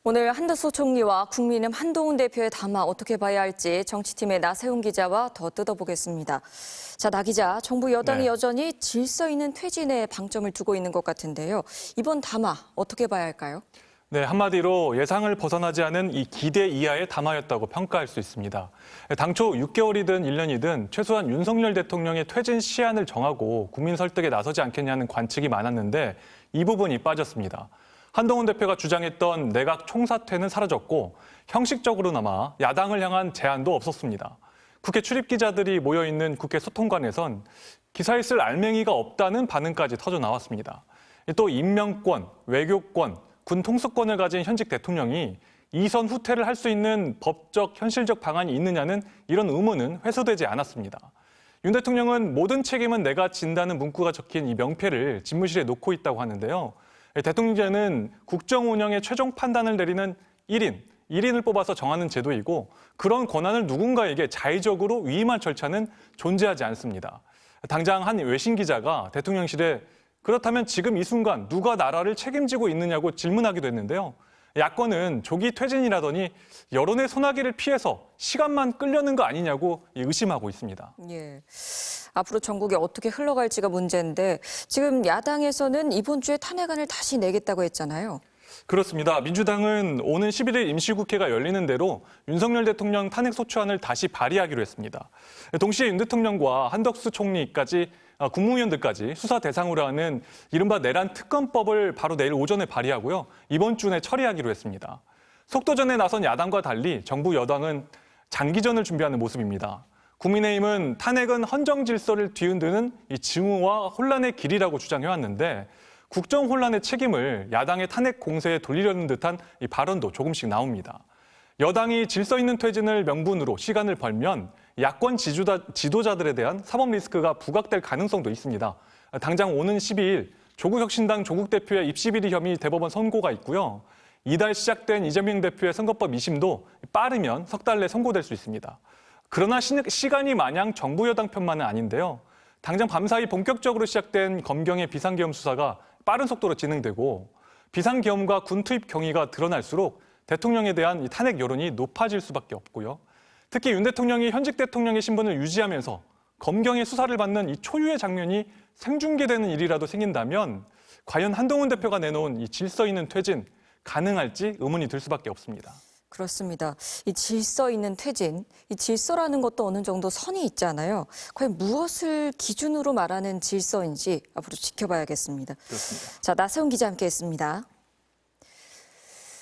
오늘 한덕수 총리와 국민의힘 한동훈 대표의 담화 어떻게 봐야 할지 정치팀의 나세훈 기자와 더 뜯어보겠습니다. 자, 나 기자, 정부 여당이 여전히 질서 있는 퇴진에 방점을 두고 있는 것 같은데요. 이번 담화 어떻게 봐야 할까요? 네, 한마디로 예상을 벗어나지 않은 이 기대 이하의 담화였다고 평가할 수 있습니다. 당초 6개월이든 1년이든 최소한 윤석열 대통령의 퇴진 시한을 정하고 국민 설득에 나서지 않겠냐는 관측이 많았는데 이 부분이 빠졌습니다. 한동훈 대표가 주장했던 내각 총사퇴는 사라졌고 형식적으로나마 야당을 향한 제안도 없었습니다. 국회 출입기자들이 모여있는 국회 소통관에선 기사에 쓸 알맹이가 없다는 반응까지 터져 나왔습니다. 또 임명권, 외교권, 군 통수권을 가진 현직 대통령이 이선 후퇴를 할 수 있는 법적, 현실적 방안이 있느냐는 이런 의문은 회수되지 않았습니다. 윤 대통령은 모든 책임은 내가 진다는 문구가 적힌 이 명패를 집무실에 놓고 있다고 하는데요. 대통령제는 국정 운영의 최종 판단을 내리는 1인을 뽑아서 정하는 제도이고 그런 권한을 누군가에게 자의적으로 위임할 절차는 존재하지 않습니다. 당장 한 외신 기자가 대통령실에 그렇다면 지금 이 순간 누가 나라를 책임지고 있느냐고 질문하기도 했는데요. 야권은 조기 퇴진이라더니 여론의 소나기를 피해서 시간만 끌려는 거 아니냐고 의심하고 있습니다. 예. 앞으로 전국이 어떻게 흘러갈지가 문제인데 지금 야당에서는 이번 주에 탄핵안을 다시 내겠다고 했잖아요. 그렇습니다. 민주당은 오는 11일 임시국회가 열리는 대로 윤석열 대통령 탄핵소추안을 다시 발의하기로 했습니다. 동시에 윤 대통령과 한덕수 총리까지 국무위원들까지 수사 대상으로 하는 이른바 내란 특검법을 바로 내일 오전에 발의하고요. 이번 주 내 처리하기로 했습니다. 속도전에 나선 야당과 달리 정부 여당은 장기전을 준비하는 모습입니다. 국민의힘은 탄핵은 헌정 질서를 뒤흔드는 이 증오와 혼란의 길이라고 주장해왔는데 국정 혼란의 책임을 야당의 탄핵 공세에 돌리려는 듯한 이 발언도 조금씩 나옵니다. 여당이 질서 있는 퇴진을 명분으로 시간을 벌면 야권 지도자들에 대한 사법 리스크가 부각될 가능성도 있습니다. 당장 오는 12일 조국혁신당 조국 대표의 입시비리 혐의 대법원 선고가 있고요. 이달 시작된 이재명 대표의 선거법 2심도 빠르면 석 달 내 선고될 수 있습니다. 그러나 시간이 마냥 정부 여당 편만은 아닌데요. 당장 밤사이 본격적으로 시작된 검경의 비상계엄 수사가 빠른 속도로 진행되고 비상계엄과 군 투입 경위가 드러날수록 대통령에 대한 이 탄핵 여론이 높아질 수밖에 없고요. 특히 윤 대통령이 현직 대통령의 신분을 유지하면서 검경의 수사를 받는 이 초유의 장면이 생중계되는 일이라도 생긴다면 과연 한동훈 대표가 내놓은 이 질서 있는 퇴진 가능할지 의문이 들 수밖에 없습니다. 그렇습니다. 이 질서 있는 퇴진, 이 질서라는 것도 어느 정도 선이 있잖아요. 과연 무엇을 기준으로 말하는 질서인지 앞으로 지켜봐야겠습니다. 그렇습니다. 자, 나세훈 기자 함께했습니다.